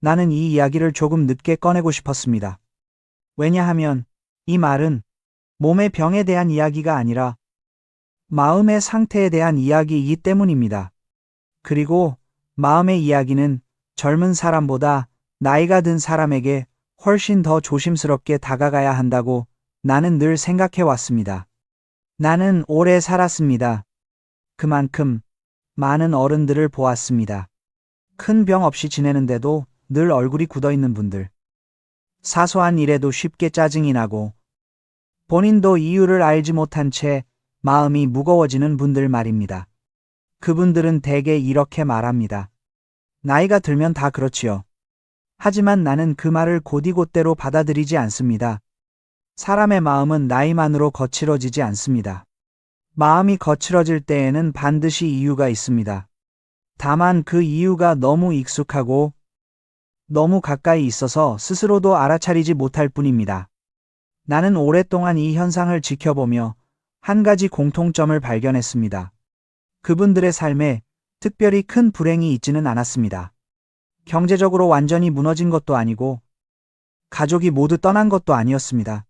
나는 이 이야기를 조금 늦게 꺼내고 싶었습니다. 왜냐하면 이 말은 몸의 병에 대한 이야기가 아니라 마음의 상태에 대한 이야기이기 때문입니다. 그리고 마음의 이야기는 젊은 사람보다 나이가 든 사람에게 훨씬 더 조심스럽게 다가가야 한다고 나는 늘 생각해 왔습니다. 나는 오래 살았습니다. 그만큼 많은 어른들을 보았습니다. 큰 병 없이 지내는데도 늘 얼굴이 굳어 있는 분들. 사소한 일에도 쉽게 짜증이 나고 본인도 이유를 알지 못한 채 마음이 무거워지는 분들 말입니다. 그분들은 대개 이렇게 말합니다. 나이가 들면 다 그렇지요. 하지만 나는 그 말을 곧이곧대로 받아들이지 않습니다. 사람의 마음은 나이만으로 거칠어지지 않습니다. 마음이 거칠어질 때에는 반드시 이유가 있습니다. 다만 그 이유가 너무 익숙하고 너무 가까이 있어서 스스로도 알아차리지 못할 뿐입니다. 나는 오랫동안 이 현상을 지켜보며 한 가지 공통점을 발견했습니다. 그분들의 삶에 특별히 큰 불행이 있지는 않았습니다. 경제적으로 완전히 무너진 것도 아니고 가족이 모두 떠난 것도 아니었습니다.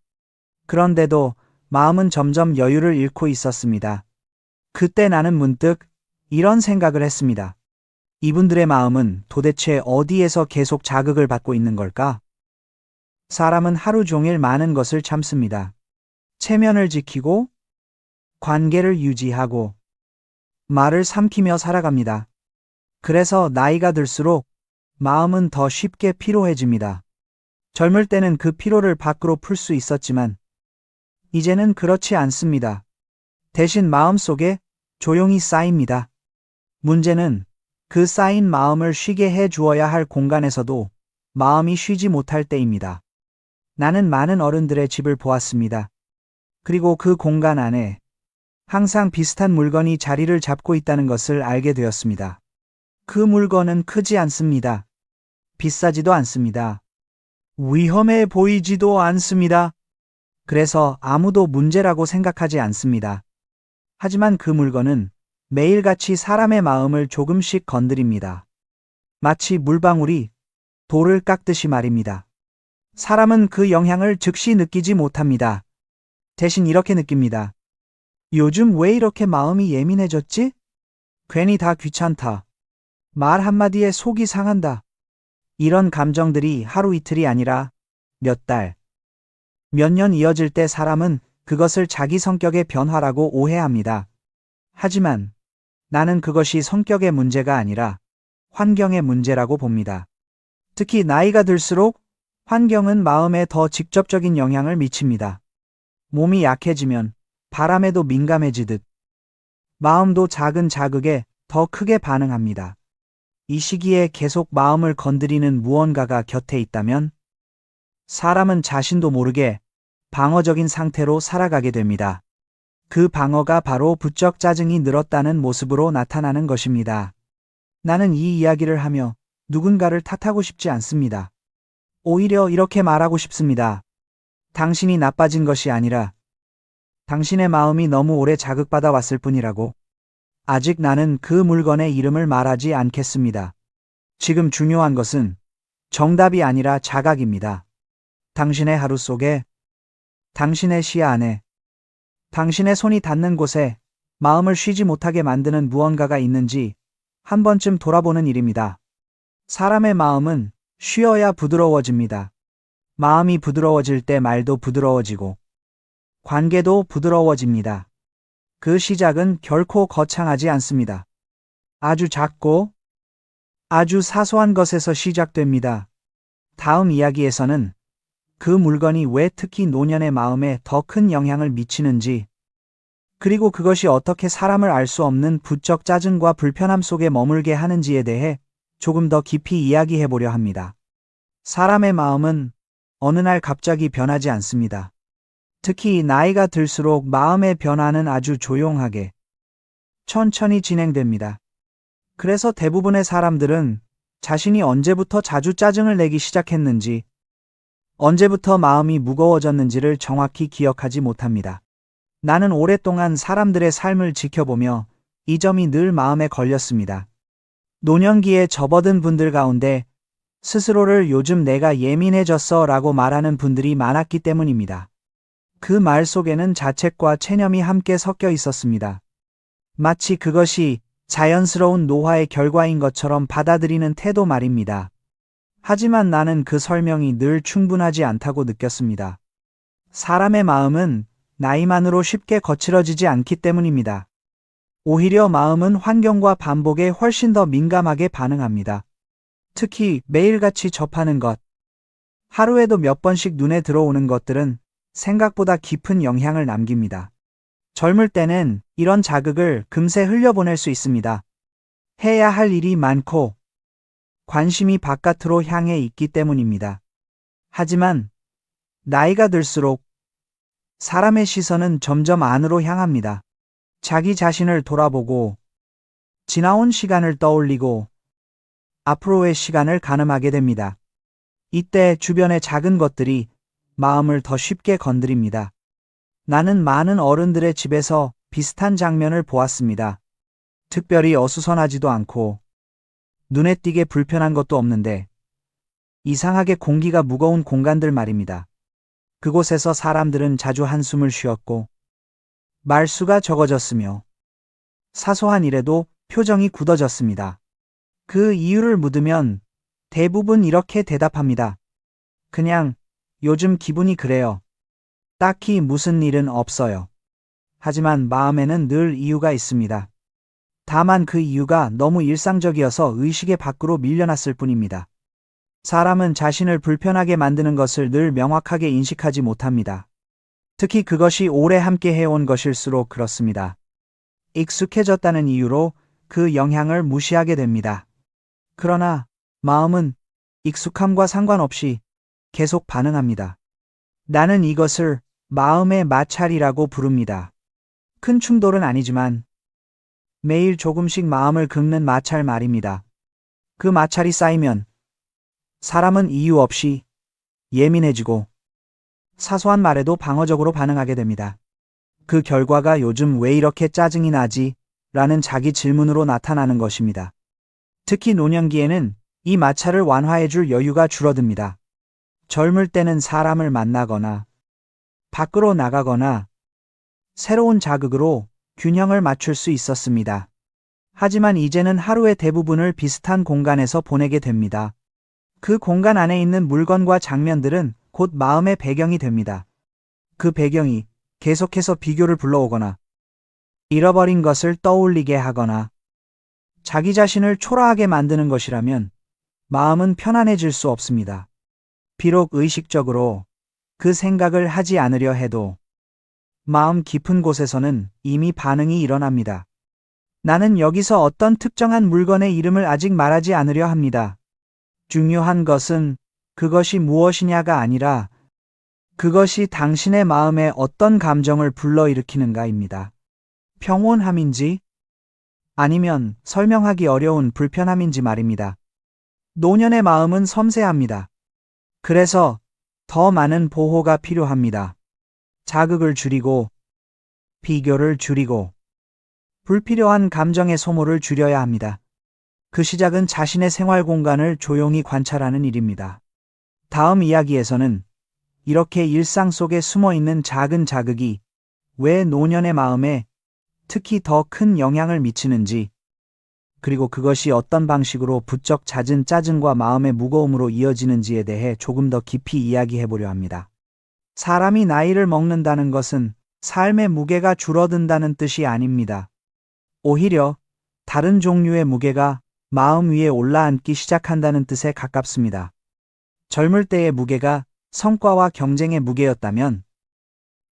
그런데도 마음은 점점 여유를 잃고 있었습니다. 그때 나는 문득 이런 생각을 했습니다. 이분들의 마음은 도대체 어디에서 계속 자극을 받고 있는 걸까? 사람은 하루 종일 많은 것을 참습니다. 체면을 지키고 관계를 유지하고 말을 삼키며 살아갑니다. 그래서 나이가 들수록 마음은 더 쉽게 피로해집니다. 젊을 때는 그 피로를 밖으로 풀 수 있었지만 이제는 그렇지 않습니다. 대신 마음속에 조용히 쌓입니다. 문제는 그 쌓인 마음을 쉬게 해 주어야 할 공간에서도 마음이 쉬지 못할 때입니다. 나는 많은 어른들의 집을 보았습니다. 그리고 그 공간 안에 항상 비슷한 물건이 자리를 잡고 있다는 것을 알게 되었습니다. 그 물건은 크지 않습니다. 비싸지도 않습니다. 위험해 보이지도 않습니다. 그래서 아무도 문제라고 생각하지 않습니다. 하지만 그 물건은 매일같이 사람의 마음을 조금씩 건드립니다. 마치 물방울이 돌을 깎듯이 말입니다. 사람은 그 영향을 즉시 느끼지 못합니다. 대신 이렇게 느낍니다. 요즘 왜 이렇게 마음이 예민해졌지? 괜히 다 귀찮다. 말 한마디에 속이 상한다. 이런 감정들이 하루 이틀이 아니라 몇 달, 몇 년 이어질 때 사람은 그것을 자기 성격의 변화라고 오해합니다. 하지만 나는 그것이 성격의 문제가 아니라 환경의 문제라고 봅니다. 특히 나이가 들수록 환경은 마음에 더 직접적인 영향을 미칩니다. 몸이 약해지면 바람에도 민감해지듯 마음도 작은 자극에 더 크게 반응합니다. 이 시기에 계속 마음을 건드리는 무언가가 곁에 있다면 사람은 자신도 모르게 방어적인 상태로 살아가게 됩니다. 그 방어가 바로 부쩍 짜증이 늘었다는 모습으로 나타나는 것입니다. 나는 이 이야기를 하며 누군가를 탓하고 싶지 않습니다. 오히려 이렇게 말하고 싶습니다. 당신이 나빠진 것이 아니라 당신의 마음이 너무 오래 자극받아 왔을 뿐이라고. 아직 나는 그 물건의 이름을 말하지 않겠습니다. 지금 중요한 것은 정답이 아니라 자각입니다. 당신의 하루 속에, 당신의 시야 안에, 당신의 손이 닿는 곳에 마음을 쉬지 못하게 만드는 무언가가 있는지 한 번쯤 돌아보는 일입니다. 사람의 마음은 쉬어야 부드러워집니다. 마음이 부드러워질 때 말도 부드러워지고 관계도 부드러워집니다. 그 시작은 결코 거창하지 않습니다. 아주 작고 아주 사소한 것에서 시작됩니다. 다음 이야기에서는 그 물건이 왜 특히 노년의 마음에 더 큰 영향을 미치는지, 그리고 그것이 어떻게 사람을 알 수 없는 부쩍 짜증과 불편함 속에 머물게 하는지에 대해 조금 더 깊이 이야기해 보려 합니다. 사람의 마음은 어느 날 갑자기 변하지 않습니다. 특히 나이가 들수록 마음의 변화는 아주 조용하게, 천천히 진행됩니다. 그래서 대부분의 사람들은 자신이 언제부터 자주 짜증을 내기 시작했는지, 언제부터 마음이 무거워졌는지를 정확히 기억하지 못합니다. 나는 오랫동안 사람들의 삶을 지켜보며 이 점이 늘 마음에 걸렸습니다. 노년기에 접어든 분들 가운데 스스로를 요즘 내가 예민해졌어 라고 말하는 분들이 많았기 때문입니다. 그 말 속에는 자책과 체념이 함께 섞여 있었습니다. 마치 그것이 자연스러운 노화의 결과인 것처럼 받아들이는 태도 말입니다. 하지만 나는 그 설명이 늘 충분하지 않다고 느꼈습니다. 사람의 마음은 나이만으로 쉽게 거칠어지지 않기 때문입니다. 오히려 마음은 환경과 반복에 훨씬 더 민감하게 반응합니다. 특히 매일같이 접하는 것, 하루에도 몇 번씩 눈에 들어오는 것들은 생각보다 깊은 영향을 남깁니다. 젊을 때는 이런 자극을 금세 흘려보낼 수 있습니다. 해야 할 일이 많고 관심이 바깥으로 향해 있기 때문입니다. 하지만 나이가 들수록 사람의 시선은 점점 안으로 향합니다. 자기 자신을 돌아보고 지나온 시간을 떠올리고 앞으로의 시간을 가늠하게 됩니다. 이때 주변의 작은 것들이 마음을 더 쉽게 건드립니다. 나는 많은 어른들의 집에서 비슷한 장면을 보았습니다. 특별히 어수선하지도 않고 눈에 띄게 불편한 것도 없는데 이상하게 공기가 무거운 공간들 말입니다. 그곳에서 사람들은 자주 한숨을 쉬었고 말수가 적어졌으며 사소한 일에도 표정이 굳어졌습니다. 그 이유를 묻으면 대부분 이렇게 대답합니다. 그냥 요즘 기분이 그래요. 딱히 무슨 일은 없어요. 하지만 마음에는 늘 이유가 있습니다. 다만 그 이유가 너무 일상적이어서 의식의 밖으로 밀려났을 뿐입니다. 사람은 자신을 불편하게 만드는 것을 늘 명확하게 인식하지 못합니다. 특히 그것이 오래 함께 해온 것일수록 그렇습니다. 익숙해졌다는 이유로 그 영향을 무시하게 됩니다. 그러나 마음은 익숙함과 상관없이 계속 반응합니다. 나는 이것을 마음의 마찰이라고 부릅니다. 큰 충돌은 아니지만 매일 조금씩 마음을 긁는 마찰 말입니다. 그 마찰이 쌓이면 사람은 이유 없이 예민해지고 사소한 말에도 방어적으로 반응하게 됩니다. 그 결과가 요즘 왜 이렇게 짜증이 나지? 라는 자기 질문으로 나타나는 것입니다. 특히 노년기에는 이 마찰을 완화해줄 여유가 줄어듭니다. 젊을 때는 사람을 만나거나 밖으로 나가거나 새로운 자극으로 균형을 맞출 수 있었습니다. 하지만 이제는 하루의 대부분을 비슷한 공간에서 보내게 됩니다. 그 공간 안에 있는 물건과 장면들은 곧 마음의 배경이 됩니다. 그 배경이 계속해서 비교를 불러오거나 잃어버린 것을 떠올리게 하거나 자기 자신을 초라하게 만드는 것이라면 마음은 편안해질 수 없습니다. 비록 의식적으로 그 생각을 하지 않으려 해도 마음 깊은 곳에서는 이미 반응이 일어납니다. 나는 여기서 어떤 특정한 물건의 이름을 아직 말하지 않으려 합니다. 중요한 것은 그것이 무엇이냐가 아니라 그것이 당신의 마음에 어떤 감정을 불러일으키는가입니다. 평온함인지 아니면 설명하기 어려운 불편함인지 말입니다. 노년의 마음은 섬세합니다. 그래서 더 많은 보호가 필요합니다. 자극을 줄이고 비교를 줄이고 불필요한 감정의 소모를 줄여야 합니다. 그 시작은 자신의 생활 공간을 조용히 관찰하는 일입니다. 다음 이야기에서는 이렇게 일상 속에 숨어 있는 작은 자극이 왜 노년의 마음에 특히 더 큰 영향을 미치는지, 그리고 그것이 어떤 방식으로 부쩍 잦은 짜증과 마음의 무거움으로 이어지는지에 대해 조금 더 깊이 이야기해 보려 합니다. 사람이 나이를 먹는다는 것은 삶의 무게가 줄어든다는 뜻이 아닙니다. 오히려 다른 종류의 무게가 마음 위에 올라앉기 시작한다는 뜻에 가깝습니다. 젊을 때의 무게가 성과와 경쟁의 무게였다면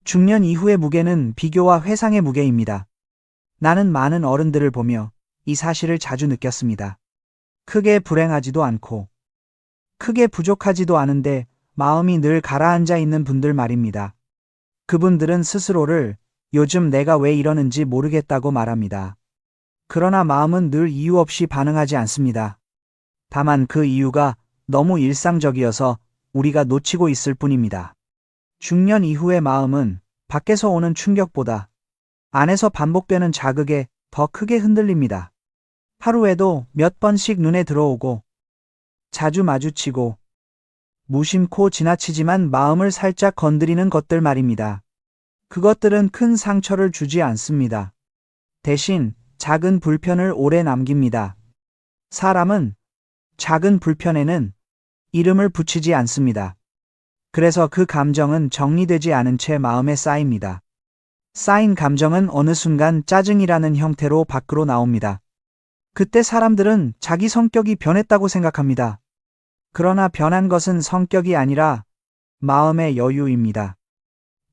중년 이후의 무게는 비교와 회상의 무게입니다. 나는 많은 어른들을 보며 이 사실을 자주 느꼈습니다. 크게 불행하지도 않고 크게 부족하지도 않은데 마음이 늘 가라앉아 있는 분들 말입니다. 그분들은 스스로를 요즘 내가 왜 이러는지 모르겠다고 말합니다. 그러나 마음은 늘 이유 없이 반응하지 않습니다. 다만 그 이유가 너무 일상적이어서 우리가 놓치고 있을 뿐입니다. 중년 이후의 마음은 밖에서 오는 충격보다 안에서 반복되는 자극에 더 크게 흔들립니다. 하루에도 몇 번씩 눈에 들어오고 자주 마주치고 무심코 지나치지만 마음을 살짝 건드리는 것들 말입니다. 그것들은 큰 상처를 주지 않습니다. 대신 작은 불편을 오래 남깁니다. 사람은 작은 불편에는 이름을 붙이지 않습니다. 그래서 그 감정은 정리되지 않은 채 마음에 쌓입니다. 쌓인 감정은 어느 순간 짜증이라는 형태로 밖으로 나옵니다. 그때 사람들은 자기 성격이 변했다고 생각합니다. 그러나 변한 것은 성격이 아니라 마음의 여유입니다.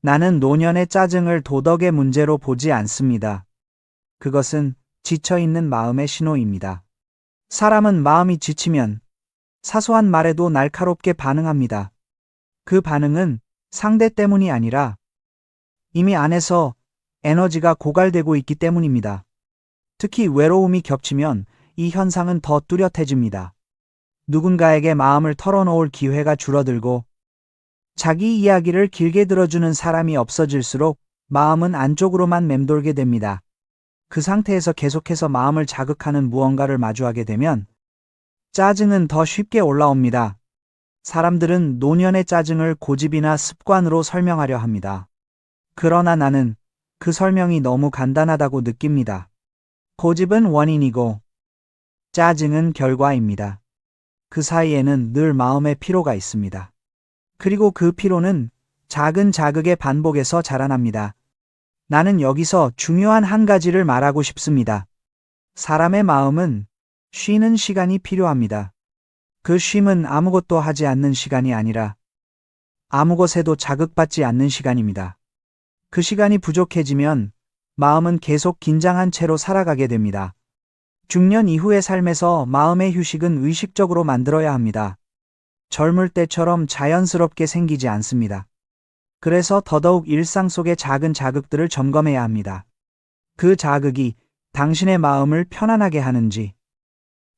나는 노년의 짜증을 도덕의 문제로 보지 않습니다. 그것은 지쳐있는 마음의 신호입니다. 사람은 마음이 지치면 사소한 말에도 날카롭게 반응합니다. 그 반응은 상대 때문이 아니라 이미 안에서 에너지가 고갈되고 있기 때문입니다. 특히 외로움이 겹치면 이 현상은 더 뚜렷해집니다. 누군가에게 마음을 털어놓을 기회가 줄어들고 자기 이야기를 길게 들어주는 사람이 없어질수록 마음은 안쪽으로만 맴돌게 됩니다. 그 상태에서 계속해서 마음을 자극하는 무언가를 마주하게 되면 짜증은 더 쉽게 올라옵니다. 사람들은 노년의 짜증을 고집이나 습관으로 설명하려 합니다. 그러나 나는 그 설명이 너무 간단하다고 느낍니다. 고집은 원인이고 짜증은 결과입니다. 그 사이에는 늘 마음의 피로가 있습니다. 그리고 그 피로는 작은 자극의 반복에서 자라납니다. 나는 여기서 중요한 한 가지를 말하고 싶습니다. 사람의 마음은 쉬는 시간이 필요합니다. 그 쉼은 아무것도 하지 않는 시간이 아니라 아무 것에도 자극받지 않는 시간입니다. 그 시간이 부족해지면 마음은 계속 긴장한 채로 살아가게 됩니다. 중년 이후의 삶에서 마음의 휴식은 의식적으로 만들어야 합니다. 젊을 때처럼 자연스럽게 생기지 않습니다. 그래서 더더욱 일상 속의 작은 자극들을 점검해야 합니다. 그 자극이 당신의 마음을 편안하게 하는지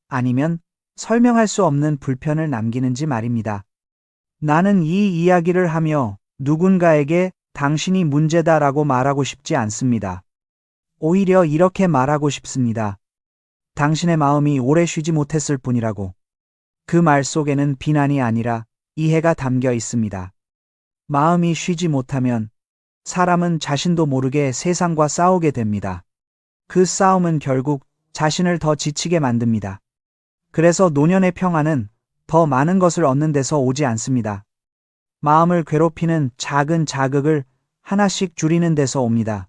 아니면 설명할 수 없는 불편을 남기는지 말입니다. 나는 이 이야기를 하며 누군가에게 당신이 문제다라고 말하고 싶지 않습니다. 오히려 이렇게 말하고 싶습니다. 당신의 마음이 오래 쉬지 못했을 뿐이라고. 그 말 속에는 비난이 아니라 이해가 담겨 있습니다. 마음이 쉬지 못하면 사람은 자신도 모르게 세상과 싸우게 됩니다. 그 싸움은 결국 자신을 더 지치게 만듭니다. 그래서 노년의 평안은 더 많은 것을 얻는 데서 오지 않습니다. 마음을 괴롭히는 작은 자극을 하나씩 줄이는 데서 옵니다.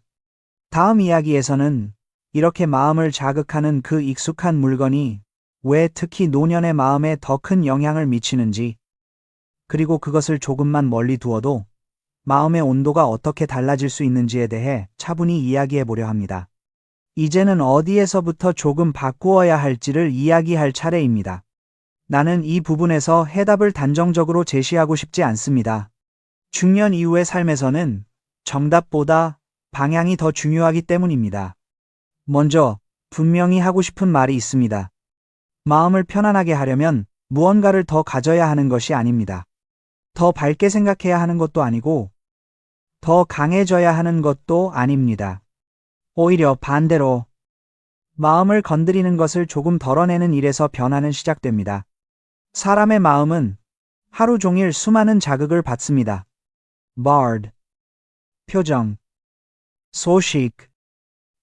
다음 이야기에서는 이렇게 마음을 자극하는 그 익숙한 물건이 왜 특히 노년의 마음에 더 큰 영향을 미치는지, 그리고 그것을 조금만 멀리 두어도 마음의 온도가 어떻게 달라질 수 있는지에 대해 차분히 이야기해 보려 합니다. 이제는 어디에서부터 조금 바꾸어야 할지를 이야기할 차례입니다. 나는 이 부분에서 해답을 단정적으로 제시하고 싶지 않습니다. 중년 이후의 삶에서는 정답보다 방향이 더 중요하기 때문입니다. 먼저 분명히 하고 싶은 말이 있습니다. 마음을 편안하게 하려면 무언가를 더 가져야 하는 것이 아닙니다. 더 밝게 생각해야 하는 것도 아니고 더 강해져야 하는 것도 아닙니다. 오히려 반대로 마음을 건드리는 것을 조금 덜어내는 일에서 변화는 시작됩니다. 사람의 마음은 하루 종일 수많은 자극을 받습니다. bard, 표정, 소식,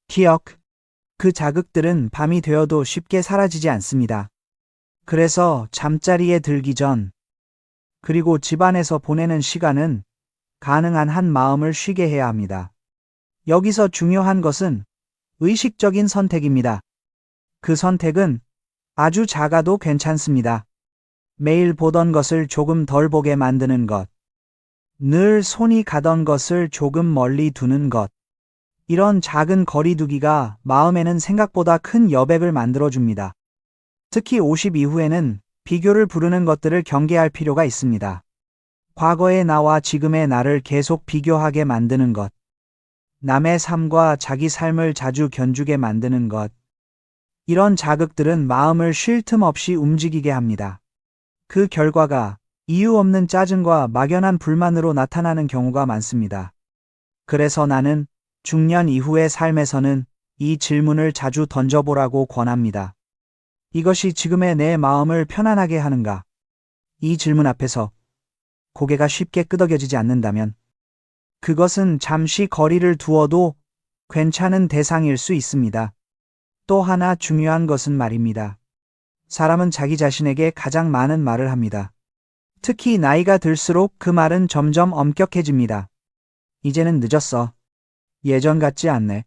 기억, 그 자극들은 밤이 되어도 쉽게 사라지지 않습니다. 그래서 잠자리에 들기 전, 그리고 집안에서 보내는 시간은 가능한 한 마음을 쉬게 해야 합니다. 여기서 중요한 것은 의식적인 선택입니다. 그 선택은 아주 작아도 괜찮습니다. 매일 보던 것을 조금 덜 보게 만드는 것, 늘 손이 가던 것을 조금 멀리 두는 것, 이런 작은 거리두기가 마음에는 생각보다 큰 여백을 만들어줍니다. 특히 50 이후에는 비교를 부르는 것들을 경계할 필요가 있습니다. 과거의 나와 지금의 나를 계속 비교하게 만드는 것, 남의 삶과 자기 삶을 자주 견주게 만드는 것, 이런 자극들은 마음을 쉴 틈 없이 움직이게 합니다. 그 결과가 이유 없는 짜증과 막연한 불만으로 나타나는 경우가 많습니다. 그래서 나는 중년 이후의 삶에서는 이 질문을 자주 던져보라고 권합니다. 이것이 지금의 내 마음을 편안하게 하는가? 이 질문 앞에서 고개가 쉽게 끄덕여지지 않는다면 그것은 잠시 거리를 두어도 괜찮은 대상일 수 있습니다. 또 하나 중요한 것은 말입니다. 사람은 자기 자신에게 가장 많은 말을 합니다. 특히 나이가 들수록 그 말은 점점 엄격해집니다. 이제는 늦었어. 예전 같지 않네.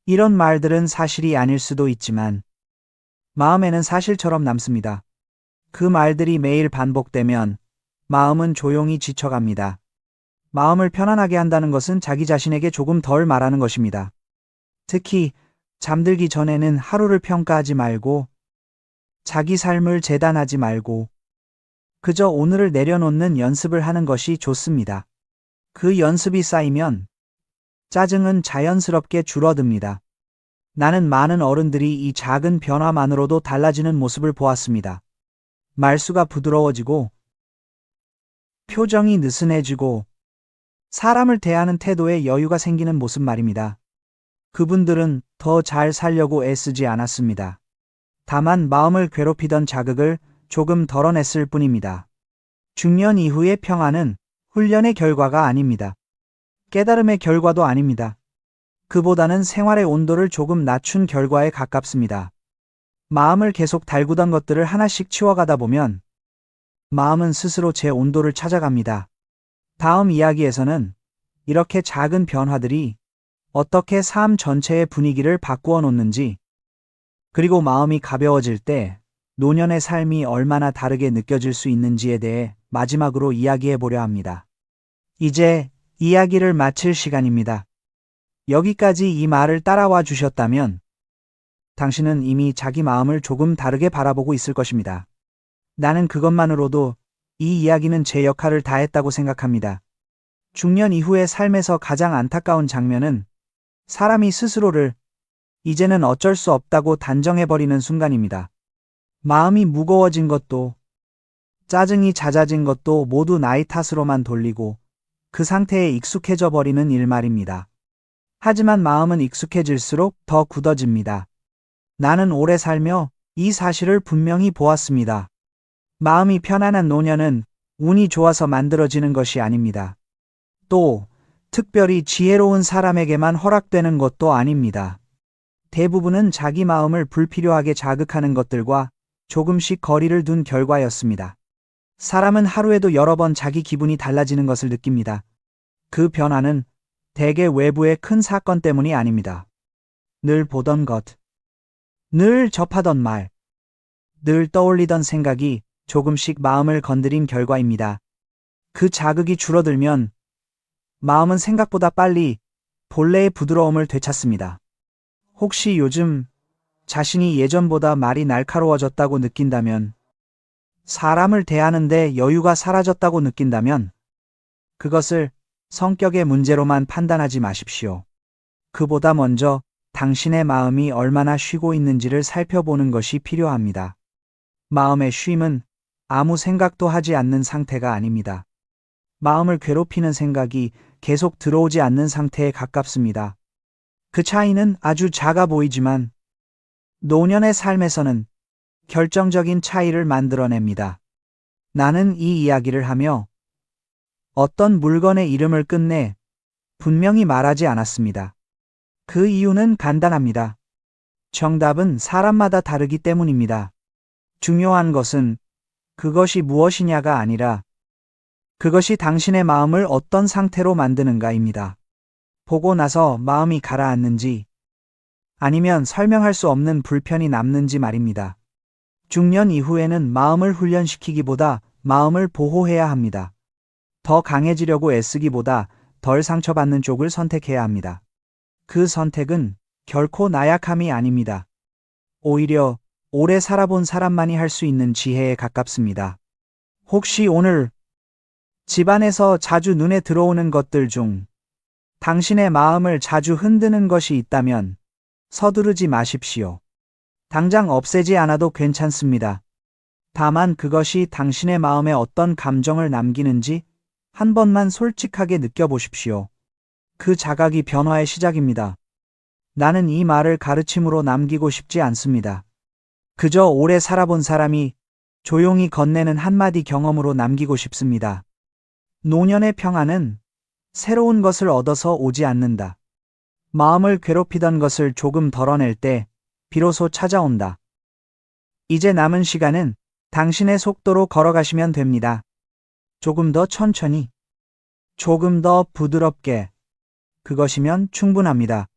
이런 말들은 사실이 아닐 수도 있지만 마음에는 사실처럼 남습니다. 그 말들이 매일 반복되면 마음은 조용히 지쳐갑니다. 마음을 편안하게 한다는 것은 자기 자신에게 조금 덜 말하는 것입니다. 특히 잠들기 전에는 하루를 평가하지 말고 자기 삶을 재단하지 말고 그저 오늘을 내려놓는 연습을 하는 것이 좋습니다. 그 연습이 쌓이면 짜증은 자연스럽게 줄어듭니다. 나는 많은 어른들이 이 작은 변화만으로도 달라지는 모습을 보았습니다. 말수가 부드러워지고 표정이 느슨해지고 사람을 대하는 태도에 여유가 생기는 모습 말입니다. 그분들은 더 잘 살려고 애쓰지 않았습니다. 다만 마음을 괴롭히던 자극을 조금 덜어냈을 뿐입니다. 중년 이후의 평안은 훈련의 결과가 아닙니다. 깨달음의 결과도 아닙니다. 그보다는 생활의 온도를 조금 낮춘 결과에 가깝습니다. 마음을 계속 달구던 것들을 하나씩 치워가다 보면 마음은 스스로 제 온도를 찾아갑니다. 다음 이야기에서는 이렇게 작은 변화들이 어떻게 삶 전체의 분위기를 바꾸어 놓는지, 그리고 마음이 가벼워질 때 노년의 삶이 얼마나 다르게 느껴질 수 있는지에 대해 마지막으로 이야기해 보려 합니다. 이제 이야기를 마칠 시간입니다. 여기까지 이 말을 따라와 주셨다면 당신은 이미 자기 마음을 조금 다르게 바라보고 있을 것입니다. 나는 그것만으로도 이 이야기는 제 역할을 다했다고 생각합니다. 중년 이후의 삶에서 가장 안타까운 장면은 사람이 스스로를 이제는 어쩔 수 없다고 단정해버리는 순간입니다. 마음이 무거워진 것도 짜증이 잦아진 것도 모두 나이 탓으로만 돌리고 그 상태에 익숙해져 버리는 일 말입니다. 하지만 마음은 익숙해질수록 더 굳어집니다. 나는 오래 살며 이 사실을 분명히 보았습니다. 마음이 편안한 노년은 운이 좋아서 만들어지는 것이 아닙니다. 또 특별히 지혜로운 사람에게만 허락되는 것도 아닙니다. 대부분은 자기 마음을 불필요하게 자극하는 것들과 조금씩 거리를 둔 결과였습니다. 사람은 하루에도 여러 번 자기 기분이 달라지는 것을 느낍니다. 그 변화는 대개 외부의 큰 사건 때문이 아닙니다. 늘 보던 것, 늘 접하던 말, 늘 떠올리던 생각이 조금씩 마음을 건드린 결과입니다. 그 자극이 줄어들면 마음은 생각보다 빨리 본래의 부드러움을 되찾습니다. 혹시 요즘 자신이 예전보다 말이 날카로워졌다고 느낀다면, 사람을 대하는데 여유가 사라졌다고 느낀다면, 그것을 성격의 문제로만 판단하지 마십시오. 그보다 먼저 당신의 마음이 얼마나 쉬고 있는지를 살펴보는 것이 필요합니다. 마음의 쉼은 아무 생각도 하지 않는 상태가 아닙니다. 마음을 괴롭히는 생각이 계속 들어오지 않는 상태에 가깝습니다. 그 차이는 아주 작아 보이지만 노년의 삶에서는 결정적인 차이를 만들어냅니다. 나는 이 이야기를 하며 어떤 물건의 이름을 끝내 분명히 말하지 않았습니다. 그 이유는 간단합니다. 정답은 사람마다 다르기 때문입니다. 중요한 것은 그것이 무엇이냐가 아니라 그것이 당신의 마음을 어떤 상태로 만드는가입니다. 보고 나서 마음이 가라앉는지 아니면 설명할 수 없는 불편이 남는지 말입니다. 중년 이후에는 마음을 훈련시키기보다 마음을 보호해야 합니다. 더 강해지려고 애쓰기보다 덜 상처받는 쪽을 선택해야 합니다. 그 선택은 결코 나약함이 아닙니다. 오히려 오래 살아본 사람만이 할 수 있는 지혜에 가깝습니다. 혹시 오늘 집안에서 자주 눈에 들어오는 것들 중 당신의 마음을 자주 흔드는 것이 있다면 서두르지 마십시오. 당장 없애지 않아도 괜찮습니다. 다만 그것이 당신의 마음에 어떤 감정을 남기는지 한 번만 솔직하게 느껴보십시오. 그 자각이 변화의 시작입니다. 나는 이 말을 가르침으로 남기고 싶지 않습니다. 그저 오래 살아본 사람이 조용히 건네는 한마디 경험으로 남기고 싶습니다. 노년의 평안은 새로운 것을 얻어서 오지 않는다. 마음을 괴롭히던 것을 조금 덜어낼 때 비로소 찾아온다. 이제 남은 시간은 당신의 속도로 걸어가시면 됩니다. 조금 더 천천히, 조금 더 부드럽게. 그것이면 충분합니다.